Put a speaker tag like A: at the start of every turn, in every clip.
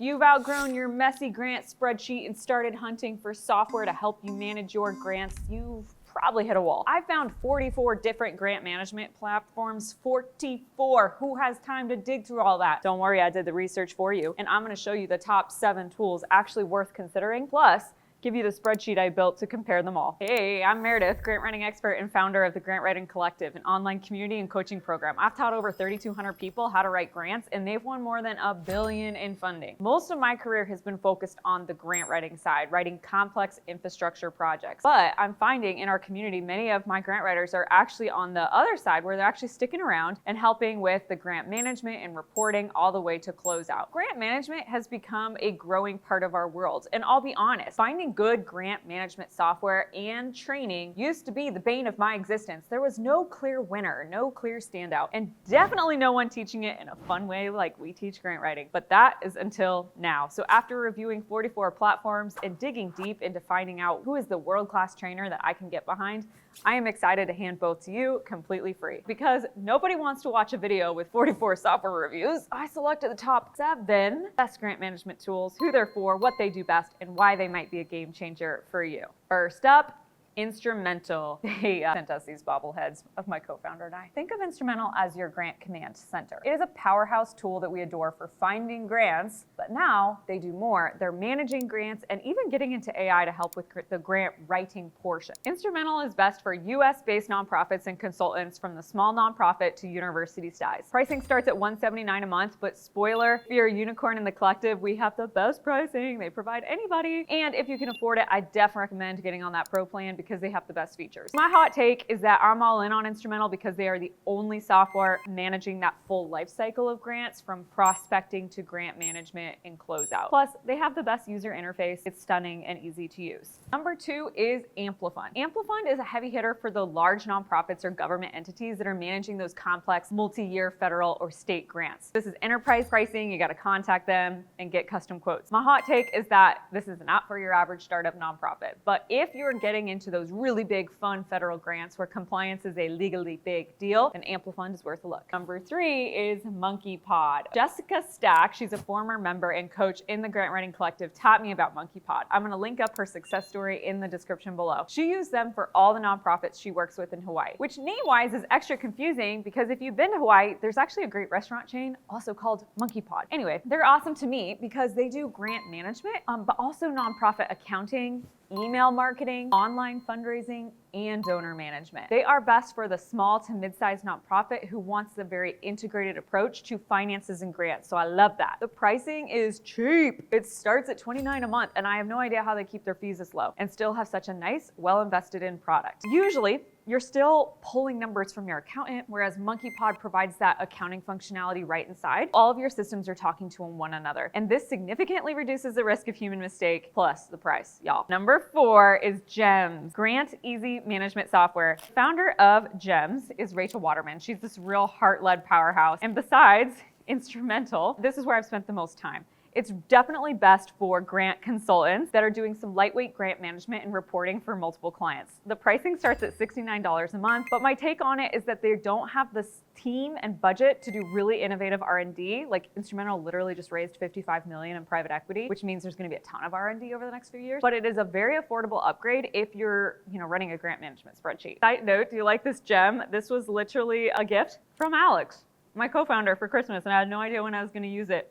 A: you've outgrown your messy grant spreadsheet and started hunting for software to help you manage your grants, you've probably hit a wall. I found 44 different grant management platforms. 44. Who has time to dig through all that? Don't worry, I did the research for you, and I'm going to show you the top 7 tools actually worth considering, plus give you the spreadsheet I built to compare them all. Hey, I'm Meredith, grant writing expert and founder of the Grant Writing Collective, an online community and coaching program. I've taught over 3,200 people how to write grants, and they've won more than $1 billion in funding. Most of my career has been focused on the grant writing side, writing complex infrastructure projects. But I'm finding in our community, many of my grant writers are actually on the other side where they're actually sticking around and helping with the grant management and reporting all the way to closeout. Grant management has become a growing part of our world, and I'll be honest, finding good grant management software and training used to be the bane of my existence. There was no clear winner, no clear standout, and definitely no one teaching it in a fun way like we teach grant writing. But that is until now. So after reviewing 44 platforms and digging deep into finding out who is the world-class trainer that I can get behind, I am excited to hand both to you completely free. Because nobody wants to watch a video with 44 software reviews, I selected the top 7 best grant management tools, who they're for, what they do best, and why they might be a game changer for you. First up, Instrumentl. They sent us these bobbleheads of my co-founder and I. Think of Instrumentl as your grant command center. It is a powerhouse tool that we adore for finding grants, but now they do more. They're managing grants and even getting into AI to help with the grant writing portion. Instrumentl is best for US-based nonprofits and consultants from the small nonprofit to university size. Pricing starts at $179 a month, but spoiler, if you're a unicorn in the collective, we have the best pricing they provide anybody. And if you can afford it, I definitely recommend getting on that pro plan because they have the best features. My hot take is that I'm all in on Instrumentl because they are the only software managing that full life cycle of grants, from prospecting to grant management and closeout. Plus, they have the best user interface. It's stunning and easy to use. Number 2 is Amplif. Amplif is a heavy hitter for the large nonprofits or government entities that are managing those complex multi-year federal or state grants. This is enterprise pricing. You got to contact them and get custom quotes. My hot take is that this is not for your average startup nonprofit, but if you're getting into those really big, fun federal grants where compliance is a legally big deal, then Amplif is worth a look. Number 3 is MonkeyPod. Jessica Stack, she's a former member and coach in the Grant Writing Collective, taught me about MonkeyPod. I'm going to link up her success story in the description below. She used them for all the nonprofits she works with in Hawaii, which name-wise is extra confusing because if you've been to Hawaii, there's actually a great restaurant chain also called MonkeyPod. Anyway, they're awesome to me because they do grant management, but also nonprofit accounting, email marketing, online fundraising, and donor management. They are best for the small to mid-sized nonprofit who wants a very integrated approach to finances and grants, so I love that. The pricing is cheap. It starts at $29 a month, and I have no idea how they keep their fees this low and still have such a nice, well-invested in product. Usually, you're still pulling numbers from your accountant, whereas MonkeyPod provides that accounting functionality right inside. All of your systems are talking to one another, and this significantly reduces the risk of human mistake, plus the price, y'all. Number 4 is GEMS, Grant Easy Management Software. Founder of GEMS is Rachel Werner. She's this real heart-led powerhouse, and besides Instrumentl, this is where I've spent the most time. It's definitely best for grant consultants that are doing some lightweight grant management and reporting for multiple clients. The pricing starts at $69 a month, but my take on it is that they don't have the team and budget to do really innovative R&D. Like Instrumentl literally just raised $55 million in private equity, which means there's going to be a ton of R&D over the next few years. But it is a very affordable upgrade if you're, running a grant management spreadsheet. Side note, do you like this gem? This was literally a gift from Alex, my co-founder, for Christmas, and I had no idea when I was going to use it.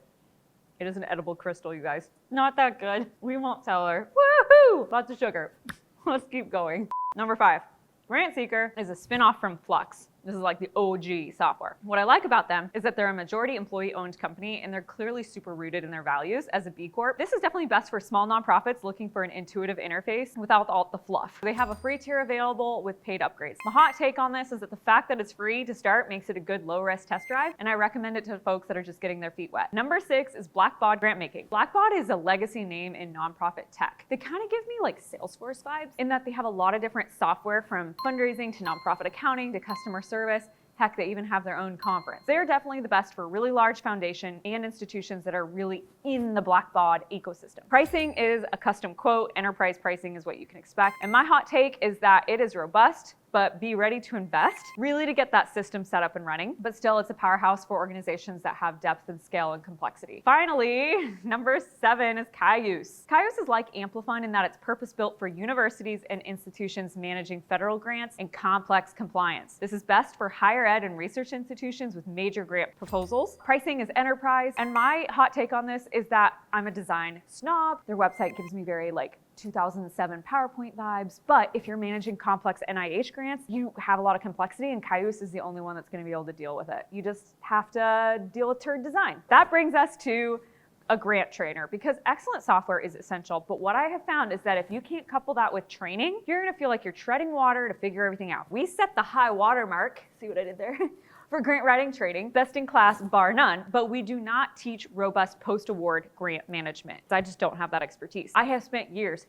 A: It is an edible crystal, you guys. Not that good. We won't tell her. Woohoo! Lots of sugar. Let's keep going. Number 5, RantSeeker is a spin-off from Flux. This is like the OG software. What I like about them is that they're a majority employee-owned company and they're clearly super rooted in their values as a B Corp. This is definitely best for small nonprofits looking for an intuitive interface without all the fluff. They have a free tier available with paid upgrades. My hot take on this is that the fact that it's free to start makes it a good low-risk test drive, and I recommend it to folks that are just getting their feet wet. Number 6 is Blackbod Grant Making. Blackbod is a legacy name in nonprofit tech. They kind of give me like Salesforce vibes in that they have a lot of different software, from fundraising to nonprofit accounting to customer service. Heck, they even have their own conference. They're definitely the best for really large foundation and institutions that are really in the Blackbod ecosystem. Pricing is a custom quote. Enterprise pricing is what you can expect. And my hot take is that it is robust, but be ready to invest really to get that system set up and running. But still, it's a powerhouse for organizations that have depth and scale and complexity. Finally, number 7 is Cyuse. Cyuse is like Amplif in that it's purpose-built for universities and institutions managing federal grants and complex compliance. This is best for higher ed and research institutions with major grant proposals. Pricing is enterprise, and my hot take on this is that I'm a design snob. Their website gives me very 2007 PowerPoint vibes, but if you're managing complex NIH grants, you have a lot of complexity, and Cyuse is the only one that's going to be able to deal with it. You just have to deal with turd design. That brings us to a grant trainer, because excellent software is essential, but what I have found is that if you can't couple that with training, you're going to feel like you're treading water to figure everything out. We set the high water mark, see what I did there? For grant writing training, best in class bar none, but we do not teach robust post-award grant management. I just don't have that expertise. I have spent years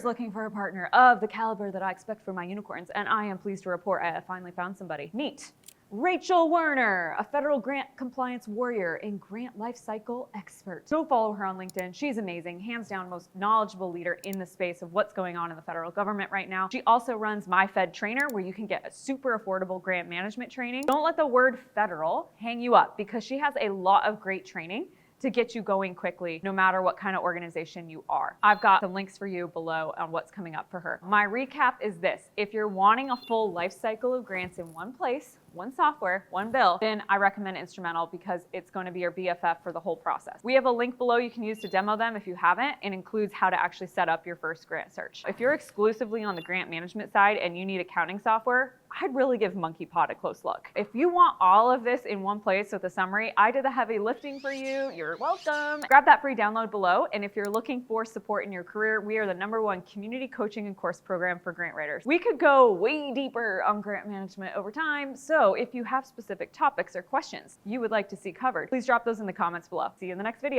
A: looking for a partner of the caliber that I expect from my unicorns, and I am pleased to report I have finally found somebody. Meet Rachel Werner, a federal grant compliance warrior and grant lifecycle expert. Go follow her on LinkedIn. She's amazing, hands down most knowledgeable leader in the space of what's going on in the federal government right now. She also runs My Fed Trainer, where you can get a super affordable grant management training. Don't let the word federal hang you up, because she has a lot of great training to get you going quickly, no matter what kind of organization you are. I've got some links for you below on what's coming up for her. My recap is this: if you're wanting a full life cycle of grants in one place, one software, one bill, then I recommend Instrumentl, because it's going to be your BFF for the whole process. We have a link below you can use to demo them if you haven't. It includes how to actually set up your first grant search. If you're exclusively on the grant management side and you need accounting software, I'd really give MonkeyPod a close look. If you want all of this in one place with a summary, I did the heavy lifting for you. You're welcome. Grab that free download below. And if you're looking for support in your career, we are the #1 community coaching and course program for grant writers. We could go way deeper on grant management over time. So if you have specific topics or questions you would like to see covered, please drop those in the comments below. See you in the next video.